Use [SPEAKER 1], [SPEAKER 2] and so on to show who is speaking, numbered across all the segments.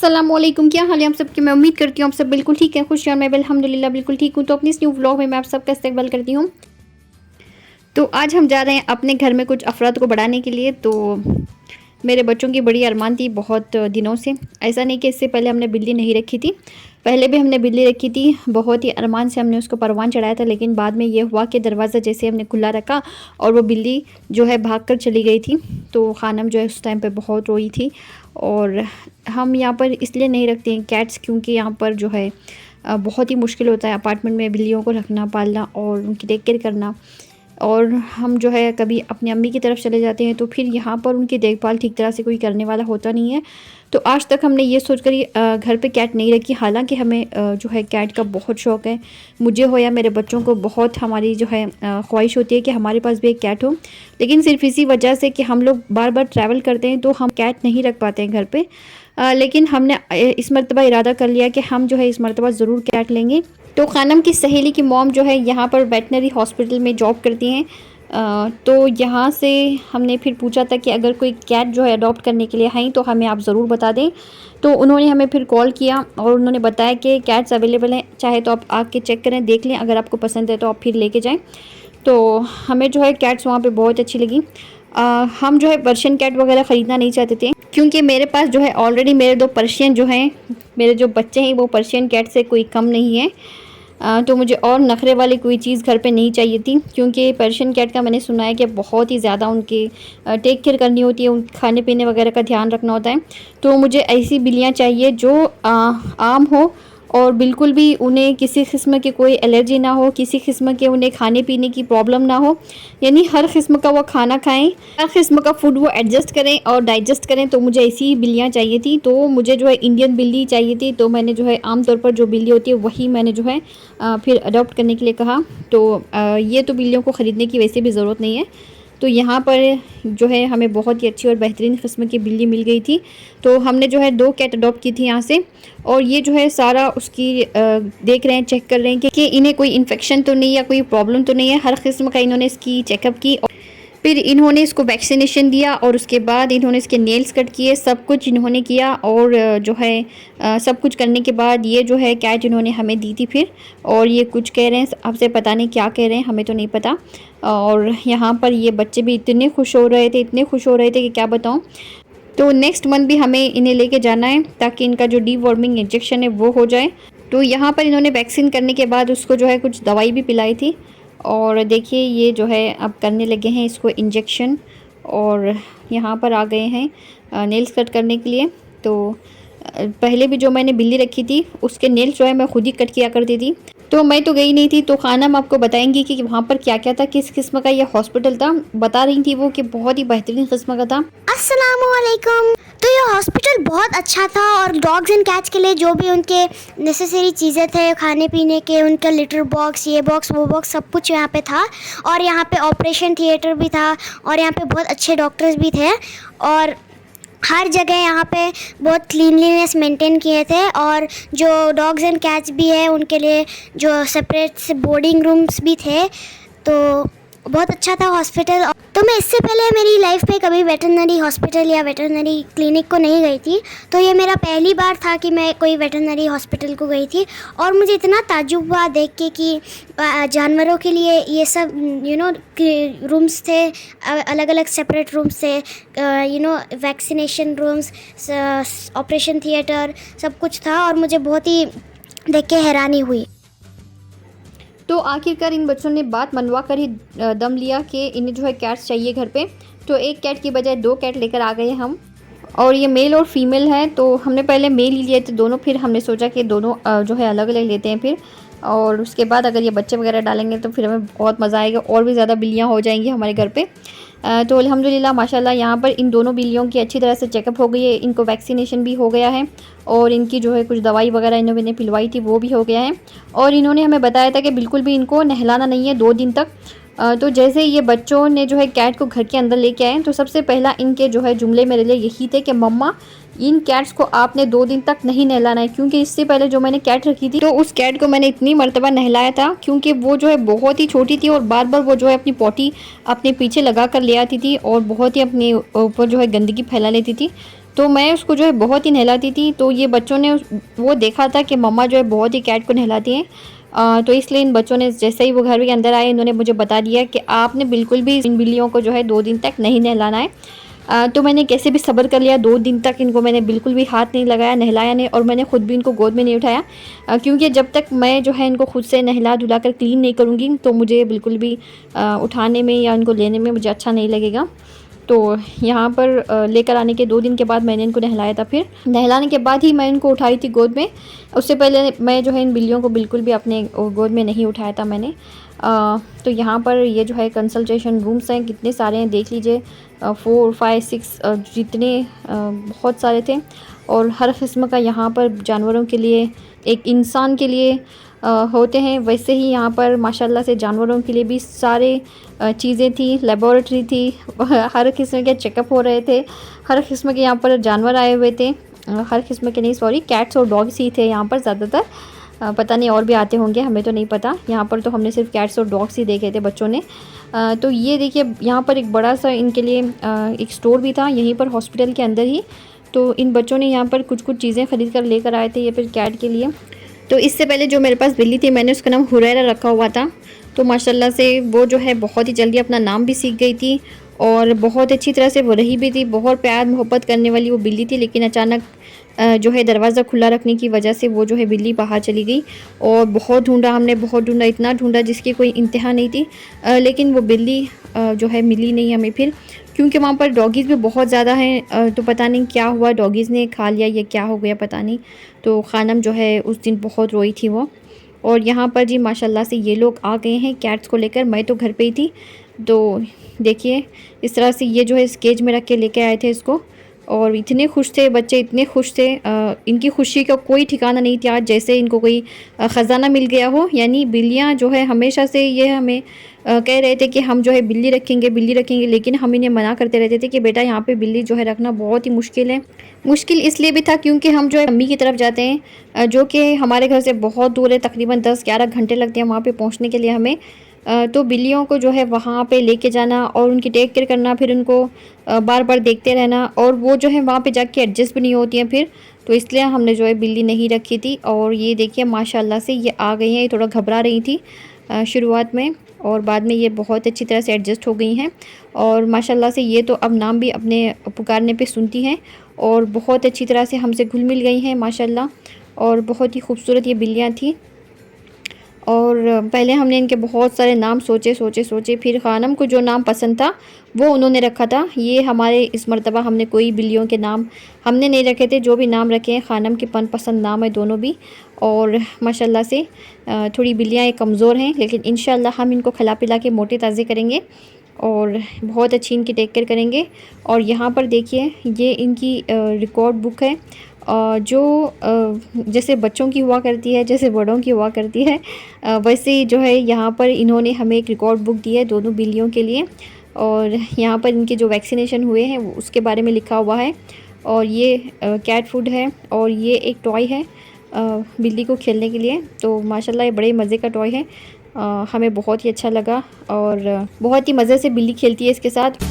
[SPEAKER 1] अस्सलामुअलैकुम, क्या हाल है आप सबके। मैं उम्मीद करती हूँ आप सब बिल्कुल ठीक है, खुश हैं। मैं भी अल्हम्दुलिल्लाह बिल्कुल ठीक हूँ। तो अपनी इस न्यू व्लॉग में मैं आप सबका इस्तकबाल करती हूँ। तो आज हम जा रहे हैं अपने घर में कुछ अफराद को बढ़ाने के लिए। तो मेरे बच्चों की बड़ी अरमान थी बहुत दिनों से। ऐसा नहीं कि इससे पहले हमने बिल्ली नहीं रखी थी, पहले भी हमने बिल्ली रखी थी। बहुत ही अरमान से हमने उसको परवान चढ़ाया था, लेकिन बाद में ये हुआ कि दरवाज़ा जैसे हमने खुला रखा और वो बिल्ली जो है भागकर चली गई थी। तो खानम जो है उस टाइम पे बहुत रोई थी। और हम यहाँ पर इसलिए नहीं रखते हैं कैट्स, क्योंकि यहाँ पर जो है बहुत ही मुश्किल होता है अपार्टमेंट में बिल्लियों को रखना, पालना और उनकी टेक केयर करना। और हम जो है कभी अपनी अम्मी की तरफ चले जाते हैं तो फिर यहाँ पर उनकी देखभाल ठीक तरह से कोई करने वाला होता नहीं है। तो आज तक हमने ये सोचकर घर पे कैट नहीं रखी। हालांकि हमें जो है कैट का बहुत शौक़ है, मुझे हो या मेरे बच्चों को। बहुत हमारी जो है ख्वाहिश होती है कि हमारे पास भी एक कैट हो, लेकिन सिर्फ इसी वजह से कि हम लोग बार बार ट्रैवल करते हैं तो हम कैट नहीं रख पाते हैं घर पे। लेकिन हमने इस मरतबा इरादा कर लिया कि हम जो है इस मरतबा ज़रूर कैट लेंगे। तो खानम की सहेली की मॉम जो है यहाँ पर वेटनरी हॉस्पिटल में जॉब करती हैं। तो यहाँ से हमने फिर पूछा था कि अगर कोई कैट जो है अडॉप्ट करने के लिए हैं तो हमें आप ज़रूर बता दें। तो उन्होंने हमें फिर कॉल किया और उन्होंने बताया कि कैट्स अवेलेबल हैं, चाहे तो आप आके चेक करें, देख लें, अगर आपको पसंद है तो आप फिर लेके जाएं। तो हमें जो है कैट्स वहाँ पे बहुत अच्छी लगी। हम जो है पर्शियन कैट वगैरह ख़रीदना नहीं चाहते थे, क्योंकि मेरे पास जो है ऑलरेडी मेरे 2 पर्शियन जो हैं, मेरे जो बच्चे हैं वो पर्शियन कैट से कोई कम नहीं है। तो मुझे और नखरे वाली कोई चीज़ घर पे नहीं चाहिए थी, क्योंकि पर्शियन कैट का मैंने सुना है कि बहुत ही ज़्यादा उनकी टेक केयर करनी होती है, उन खाने पीने वगैरह का ध्यान रखना होता है। तो मुझे ऐसी बिल्लियाँ चाहिए जो आम हो और बिल्कुल भी उन्हें किसी किस्म की कोई एलर्जी ना हो, किसी किस्म के उन्हें खाने पीने की प्रॉब्लम ना हो, यानी हर किस्म का वो खाना खाएं, हर किस्म का फूड वो एडजस्ट करें और डाइजेस्ट करें। तो मुझे ऐसी बिल्लियाँ चाहिए थी। तो मुझे जो है इंडियन बिल्ली चाहिए थी। तो मैंने जो है आमतौर पर जो बिल्ली होती है वही मैंने जो है फिर अडॉप्ट करने के लिए कहा। तो ये तो बिल्लियों को ख़रीदने की वैसे भी ज़रूरत नहीं है। तो यहाँ पर जो है हमें बहुत ही अच्छी और बेहतरीन किस्म की बिल्ली मिल गई थी। तो हमने जो है 2 कैट अडॉप्ट की थी यहाँ से। और ये जो है सारा उसकी देख रहे हैं, चेक कर रहे हैं कि इन्हें कोई इन्फेक्शन तो नहीं या कोई प्रॉब्लम तो नहीं है। हर किस्म का इन्होंने इसकी चेकअप की, फिर इन्होंने इसको वैक्सीनेशन दिया और उसके बाद इन्होंने इसके नेल्स कट किए, सब कुछ इन्होंने किया। और जो है सब कुछ करने के बाद ये जो है कैट इन्होंने हमें दी थी फिर। और ये कुछ कह रहे हैं, आपसे पता नहीं क्या कह रहे हैं, हमें तो नहीं पता। और यहाँ पर ये बच्चे भी इतने खुश हो रहे थे, इतने खुश हो रहे थे कि क्या बताऊँ। तो नेक्स्ट मंथ भी हमें इन्हें लेके जाना है ताकि इनका जो डीवॉर्मिंग इंजेक्शन है वो हो जाए। तो यहाँ पर इन्होंने वैक्सीन करने के बाद उसको जो है कुछ दवाई भी पिलाई थी। और देखिए ये जो है अब करने लगे हैं इसको इंजेक्शन, और यहाँ पर आ गए हैं नेल्स कट करने के लिए। तो पहले भी जो मैंने बिल्ली रखी थी उसके नेल्स जो है मैं खुद ही कट किया करती थी। तो मैं तो गई नहीं थी। तो खानम आपको बताएंगी कि वहाँ पर क्या क्या था, किस किस्म का ये हॉस्पिटल था। बता रही थी वो कि बहुत ही बेहतरीन किस्म का था।
[SPEAKER 2] अस्सलामुअलैकुम। तो ये हॉस्पिटल बहुत अच्छा था और डॉग्स एंड कैट्स के लिए जो भी उनके नेसेसरी चीज़ें थे, खाने पीने के, उनका लिटर बॉक्स, ये बॉक्स, वो बॉक्स, सब कुछ यहाँ पे था। और यहाँ पे ऑपरेशन थिएटर भी था और यहाँ पे बहुत अच्छे डॉक्टर्स भी थे। और हर जगह यहाँ पे बहुत क्लीनलीनेस मेंटेन किए थे। और जो डॉग्स एंड कैट्स भी है उनके लिए जो सेपरेट से बोर्डिंग रूम्स भी थे। तो बहुत अच्छा था हॉस्पिटल। तो मैं इससे पहले मेरी लाइफ में कभी वेटरनरी हॉस्पिटल या वेटरनरी क्लिनिक को नहीं गई थी। तो ये मेरा पहली बार था कि मैं कोई वेटरनरी हॉस्पिटल को गई थी। और मुझे इतना ताज्जुब हुआ देख के कि जानवरों के लिए ये सब रूम्स थे, अलग अलग सेपरेट रूम्स थे, वैक्सीनेशन रूम्स, ऑपरेशन थिएटर, सब कुछ था। और मुझे बहुत ही देख के हैरानी हुई।
[SPEAKER 1] तो आखिरकार इन बच्चों ने बात मनवा कर ही दम लिया कि इन्हें जो है कैट्स चाहिए घर पे। तो एक कैट की बजाय 2 कैट लेकर आ गए हम। और ये मेल और फीमेल है। तो हमने पहले मेल ही लिए थे दोनों, फिर हमने सोचा कि दोनों जो है अलग अलग लेते हैं फिर। और उसके बाद अगर ये बच्चे वगैरह डालेंगे तो फिर हमें बहुत मज़ा आएगा, और भी ज़्यादा बिल्लियाँ हो जाएंगी हमारे घर पे। तो अल्हम्दुलिल्लाह माशाल्लाह यहाँ पर इन दोनों बिल्लियों की अच्छी तरह से चेकअप हो गई है, इनको वैक्सीनेशन भी हो गया है और इनकी जो है कुछ दवाई वगैरह इन्होंने पिलवाई थी वो भी हो गया है। और इन्होंने हमें बताया था कि बिल्कुल भी इनको नहलाना नहीं है 2 दिन तक। तो जैसे ये बच्चों ने जो है कैट को घर के अंदर लेके आए तो सबसे पहला इनके जो है जुमले मेरे लिए यही थे कि मम्मा इन कैट्स को आपने 2 दिन तक नहीं नहलाना है। क्योंकि इससे पहले जो मैंने कैट रखी थी तो उस कैट को मैंने इतनी मर्तबा नहलाया था, क्योंकि वो जो है बहुत ही छोटी थी और बार बार वो जो है अपनी पॉटी अपने पीछे लगा कर ले आती थी और बहुत ही अपने ऊपर जो है गंदगी फैला लेती थी। तो मैं उसको जो है बहुत ही नहलाती थी। तो ये बच्चों ने वो देखा था कि मम्मा जो है बहुत ही कैट को नहलाती हैं। तो इसलिए इन बच्चों ने जैसे ही वो घर के अंदर आए, इन्होंने मुझे बता दिया कि आपने बिल्कुल भी इन बिल्लियों को जो है 2 दिन तक नहीं नहलाना है। तो मैंने कैसे भी सब्र कर लिया। 2 दिन तक इनको मैंने बिल्कुल भी हाथ नहीं लगाया, नहलाया नहीं, और मैंने खुद भी इनको गोद में नहीं उठाया, क्योंकि जब तक मैं जो है इनको खुद से नहला धुला कर क्लीन नहीं करूँगी तो मुझे बिल्कुल भी उठाने में या इनको लेने में मुझे अच्छा नहीं लगेगा। तो यहाँ पर लेकर आने के 2 दिन के बाद मैंने इनको नहलाया था। फिर नहलाने के बाद ही मैं इनको उठाई थी गोद में। उससे पहले मैं जो है इन बिल्लियों को बिल्कुल भी अपने गोद में नहीं उठाया था मैंने। तो यहाँ पर ये जो है कंसल्टेशन रूम्स हैं, कितने सारे हैं देख लीजिए। 4, 5, 6 जितने बहुत सारे थे। और हर किस्म का यहाँ पर जानवरों के लिए, एक इंसान के लिए होते हैं, वैसे ही यहाँ पर माशाल्लाह से जानवरों के लिए भी सारे चीज़ें थी, लेबोरेटरी थी। हर किस्म के चेकअप हो रहे थे, हर किस्म के यहाँ पर जानवर आए हुए थे। हर किस्म के नहीं, सॉरी, कैट्स और डॉग्स ही थे यहाँ पर ज़्यादातर। पता नहीं और भी आते होंगे, हमें तो नहीं पता। यहाँ पर तो हमने सिर्फ कैट्स और डॉग्स ही देखे थे बच्चों ने। तो ये देखिए यहाँ पर एक बड़ा सा इनके लिए एक स्टोर भी था यहीं पर हॉस्पिटल के अंदर ही। तो इन बच्चों ने यहाँ पर कुछ कुछ चीज़ें ख़रीद कर लेकर आए थे ये फिर कैट के लिए। तो इससे पहले जो मेरे पास बिल्ली थी, मैंने उसका नाम हुरैरा रखा हुआ था। तो माशाल्लाह से वो जो है बहुत ही जल्दी अपना नाम भी सीख गई थी और बहुत अच्छी तरह से वो रही भी थी। बहुत प्यार मोहब्बत करने वाली वो बिल्ली थी, लेकिन अचानक जो है दरवाज़ा खुला रखने की वजह से वो जो है बिल्ली बाहर चली गई। और बहुत ढूंढा हमने, बहुत ढूंढा, इतना ढूंढा जिसकी कोई इंतहा नहीं थी। लेकिन वो बिल्ली जो है मिली नहीं हमें फिर, क्योंकि वहाँ पर डॉगीज़ भी बहुत ज़्यादा हैं। तो पता नहीं क्या हुआ, डॉगीज़ ने खा लिया या क्या हो गया पता नहीं। तो खानम जो है उस दिन बहुत रोई थी वो। और यहाँ पर जी माशाल्लाह से ये लोग आ गए हैं कैट्स को लेकर। मैं तो घर पे ही थी। तो देखिए इस तरह से ये जो है इस केज में रख के लेके आए थे इसको। और इतने खुश थे बच्चे, इतने खुश थे, इनकी खुशी का कोई ठिकाना नहीं था। जैसे इनको कोई ख़जाना मिल गया हो। यानी बिल्लियाँ जो है हमेशा से ये हमें कह रहे थे कि हम जो है बिल्ली रखेंगे, बिल्ली रखेंगे, लेकिन हम इन्हें मना करते रहते थे कि बेटा यहाँ पे बिल्ली जो है रखना बहुत ही मुश्किल है। मुश्किल इसलिए भी था क्योंकि हम जो है अम्मी की तरफ जाते हैं, जो कि हमारे घर से बहुत दूर है, तकरीबन 10-11 घंटे लगते हैं वहाँ पे पहुँचने के लिए हमें। तो बिल्लियों को जो है वहाँ पे लेके जाना और उनकी टेक केयर करना, फिर उनको बार बार देखते रहना, और वो जो है वहाँ पे जाके एडजस्ट भी नहीं होती हैं फिर। तो इसलिए हमने जो है बिल्ली नहीं रखी थी। और ये देखिए माशाल्लाह से ये आ गई हैं। ये थोड़ा घबरा रही थी शुरुआत में, और बाद में ये बहुत अच्छी तरह से एडजस्ट हो गई हैं। और माशाल्लाह से ये तो अब नाम भी अपने पुकारने पे सुनती हैं और बहुत अच्छी तरह से हमसे घुल मिल गई हैं माशाल्लाह। और बहुत ही खूबसूरत ये बिल्लियाँ थी। और पहले हमने इनके बहुत सारे नाम सोचे, फिर खानम को जो नाम पसंद था वो उन्होंने रखा था। ये हमारे इस मर्तबा हमने कोई बिल्लियों के नाम हमने नहीं रखे थे। जो भी नाम रखे हैं खानम के पसंद नाम है दोनों भी। और माशाल्लाह से थोड़ी बिल्लियाँ ये कमज़ोर हैं, लेकिन इंशाल्लाह हम इनको खिला पिला के मोटे ताज़े करेंगे और बहुत अच्छी इनकी टेक केयर करेंगे। और यहाँ पर देखिए ये इनकी रिकॉर्ड बुक है, जो जैसे बच्चों की हुआ करती है, जैसे बड़ों की हुआ करती है, वैसे ही जो है यहाँ पर इन्होंने हमें एक रिकॉर्ड बुक दी है दोनों बिल्लियों के लिए। और यहाँ पर इनके जो वैक्सीनेशन हुए हैं उसके बारे में लिखा हुआ है। और ये कैट फूड है और ये एक टॉय है बिल्ली को खेलने के लिए। तो माशाल्लाह ये बड़े मज़े का टॉय है, हमें बहुत ही अच्छा लगा और बहुत ही मज़े से बिल्ली खेलती है इसके साथ।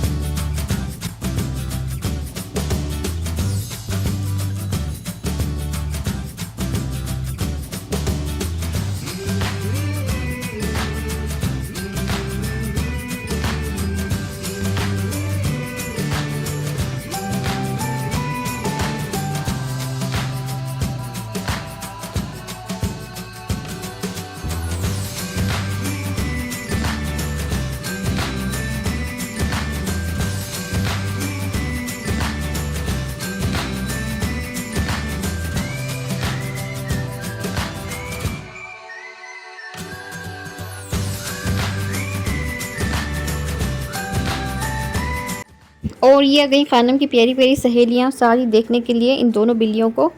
[SPEAKER 1] और ये आ गई खानम की प्यारी प्यारी सहेलियाँ सारी देखने के लिए इन दोनों बिल्लियों को।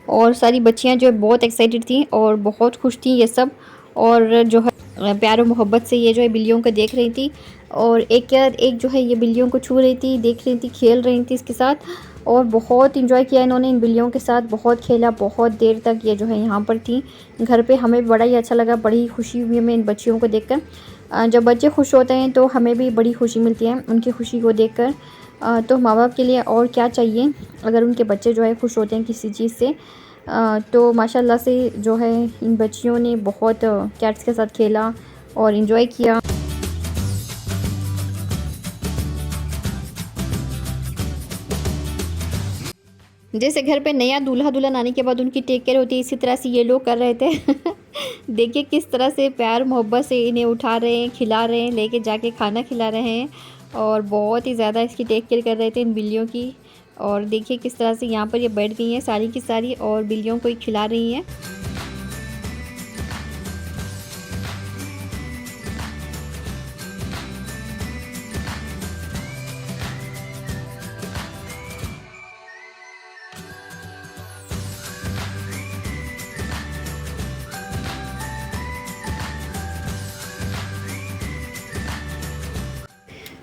[SPEAKER 1] और सारी बच्चियाँ जो है बहुत एक्साइटेड थी और बहुत खुश थी ये सब। और जो है प्यार और मोहब्बत से ये जो है बिल्लियों को देख रही थी। और एक जो है ये बिल्लियों को छू रही थी, देख रही थी, खेल रही थी इसके साथ। और बहुत इंजॉय किया इन्होंने इन बिल्लियों के साथ, बहुत खेला, बहुत देर तक ये जो है यहाँ पर थी घर पे। हमें बड़ा ही अच्छा लगा, बड़ी खुशी हुई हमें इन बच्चियों को देखकर। जब बच्चे खुश होते हैं तो हमें भी बड़ी खुशी मिलती है उनकी खुशी को देखकर। तो माँ बाप के लिए और क्या चाहिए अगर उनके बच्चे जो है खुश होते हैं किसी चीज़ से। तो माशाल्लाह से जो है इन बच्चियों ने बहुत कैट्स के साथ खेला और इन्जॉय किया। जैसे घर पे नया दूल्हा दुल्हन आने के बाद उनकी टेक केयर होती है, इसी तरह से ये लोग कर रहे थे। देखिए किस तरह से प्यार मोहब्बत से इन्हें उठा रहे हैं, खिला रहे हैं, लेके जाके खाना खिला रहे हैं और बहुत ही ज़्यादा इसकी टेक केयर कर रहे थे इन बिल्लियों की। और देखिए किस तरह से यहाँ पर ये बैठ गई हैं सारी की सारी और बिल्लियों को ही खिला रही हैं।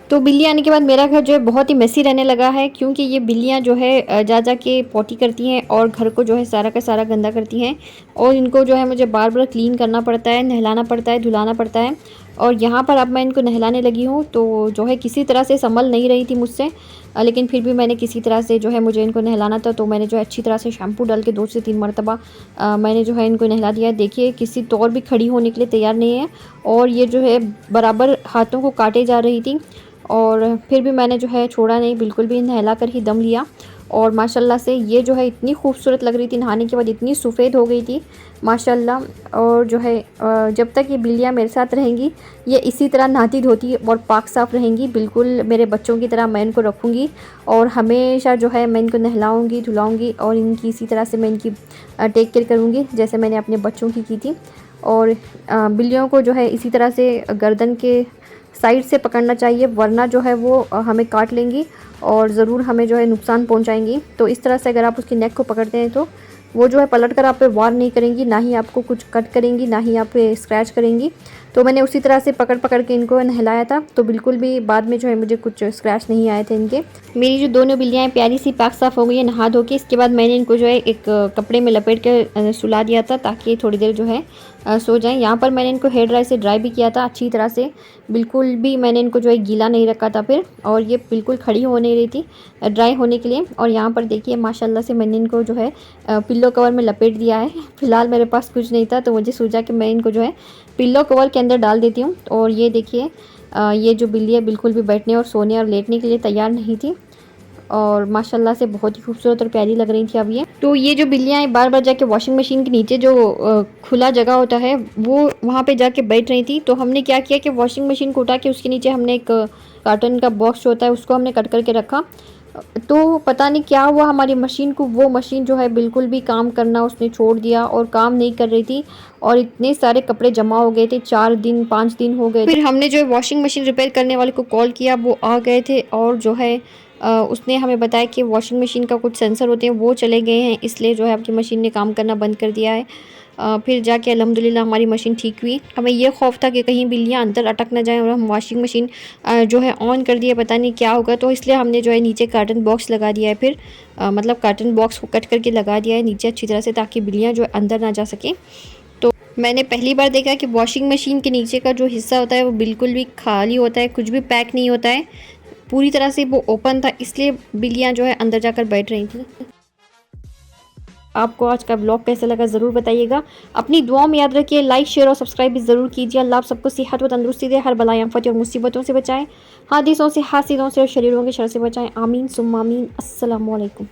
[SPEAKER 1] तो बिल्ली आने के बाद मेरा घर जो है बहुत ही मेसी रहने लगा है, क्योंकि ये बिल्लियाँ जो है जा जा के पॉटी करती हैं और घर को जो है सारा का सारा गंदा करती हैं और इनको जो है मुझे बार बार क्लीन करना पड़ता है, नहलाना पड़ता है, धुलाना पड़ता है। और यहाँ पर अब मैं इनको नहलाने लगी हूँ तो जो है किसी तरह से संभल नहीं रही थी मुझसे, लेकिन फिर भी मैंने किसी तरह से जो है मुझे इनको नहलाना था तो मैंने जो है अच्छी तरह से शैम्पू डाल के 2 से 3 मरतबा मैंने जो है इनको नहला दिया। देखिए किसी तौर भी खड़ी होने के लिए तैयार नहीं है और ये जो है बराबर हाथों को काटे जा रही थी और फिर भी मैंने जो है छोड़ा नहीं, बिल्कुल भी नहला कर ही दम लिया। और माशाल्लाह से ये जो है इतनी खूबसूरत लग रही थी, नहाने के बाद इतनी सफ़ेद हो गई थी माशाल्लाह। और जो है जब तक ये बिल्लियाँ मेरे साथ रहेंगी ये इसी तरह नहाती धोती और पाक साफ़ रहेंगी, बिल्कुल मेरे बच्चों की तरह मैं इनको रखूँगी और हमेशा जो है मैं इनको नहलाऊँगी धुलाऊँगी और इनकी इसी तरह से मैं इनकी टेक केयर करूँगी जैसे मैंने अपने बच्चों की थी। और बिल्लियों को जो है इसी तरह से गर्दन के साइड से पकड़ना चाहिए, वरना जो है वो हमें काट लेंगी और ज़रूर हमें जो है नुकसान पहुंचाएंगी। तो इस तरह से अगर आप उसकी नेक को पकड़ते हैं तो वो जो है पलट कर आप पे वार नहीं करेंगी, ना ही आपको कुछ कट करेंगी, ना ही आप पे स्क्रैच करेंगी। तो मैंने उसी तरह से पकड़ पकड़ के इनको नहलाया था तो बिल्कुल भी बाद में जो है मुझे कुछ स्क्रैच नहीं आए थे इनके। मेरी जो दोनों बिल्लियाँ प्यारी सी पाक साफ़ हो गई है नहा धो के। इसके बाद मैंने इनको जो है एक कपड़े में लपेट के सुला दिया था ताकि थोड़ी देर जो है सो जाएं। यहाँ पर मैंने इनको हेयर ड्राई से ड्राई भी किया था अच्छी तरह से, बिल्कुल भी मैंने इनको जो है गीला नहीं रखा था फिर, और ये बिल्कुल खड़ी हो नहीं रही थी ड्राई होने के लिए। और यहाँ पर देखिए माशाल्लाह से मैंने इनको जो है पिल्लो कवर में लपेट दिया है। फ़िलहाल मेरे पास कुछ नहीं था तो मुझे सूझा कि मैं इनको जो है पिल्लो कवर के अंदर डाल देती हूँ। और ये देखिए ये जो बिल्ली है बिल्कुल भी बैठने और सोने और लेटने के लिए तैयार नहीं थी और माशाल्लाह से बहुत ही खूबसूरत और प्यारी लग रही थी अब ये। तो ये जो बिल्लियाँ बार बार जाके वॉशिंग मशीन के नीचे जो खुला जगह होता है वो वहाँ पे जाके बैठ रही थी। तो हमने क्या किया कि वॉशिंग मशीन को उठा के उसके नीचे हमने एक कार्टन का बॉक्स होता है उसको हमने कट करके रखा। तो पता नहीं क्या हुआ हमारी मशीन को, वो मशीन जो है बिल्कुल भी काम करना उसने छोड़ दिया और काम नहीं कर रही थी और इतने सारे कपड़े जमा हो गए थे, 4 दिन 5 दिन हो गए। फिर हमने जो है वॉशिंग मशीन रिपेयर करने वाले को कॉल किया, वो आ गए थे और जो है उसने हमें बताया कि वॉशिंग मशीन का कुछ सेंसर होते हैं वो चले गए हैं, इसलिए जो है आपकी मशीन ने काम करना बंद कर दिया है। फिर जाके अल्हम्दुलिल्लाह हमारी मशीन ठीक हुई। हमें ये खौफ था कि कहीं बिल्लियाँ अंदर अटक ना जाएं और हम वॉशिंग मशीन जो है ऑन कर दिए, पता नहीं क्या होगा, तो इसलिए हमने जो है नीचे कार्टन बॉक्स लगा दिया है। फिर मतलब कार्टन बॉक्स को कट करके लगा दिया है नीचे अच्छी तरह से ताकि बिल्लियाँ जो है अंदर ना जा सकें। तो मैंने पहली बार देखा कि वॉशिंग मशीन के नीचे का जो हिस्सा होता है वो बिल्कुल भी खाली होता है, कुछ भी पैक नहीं होता है, पूरी तरह से वो ओपन था, इसलिए बिल्लियाँ जो है अंदर जाकर बैठ रही थी। आपको आज का ब्लॉग कैसा लगा ज़रूर बताइएगा। अपनी दुआओं में याद रखिए, लाइक शेयर और सब्सक्राइब भी ज़रूर कीजिए। अल्लाह आप सबको सेहत व तंदुरुस्ती दे, हर बलाए आफत और मुसीबतों से बचाएं, हादिसों से हासिदों से और शरीरों के शर से बचाएं। आमीन सुम्मा आमीन। अस्सलामु अलैकुम।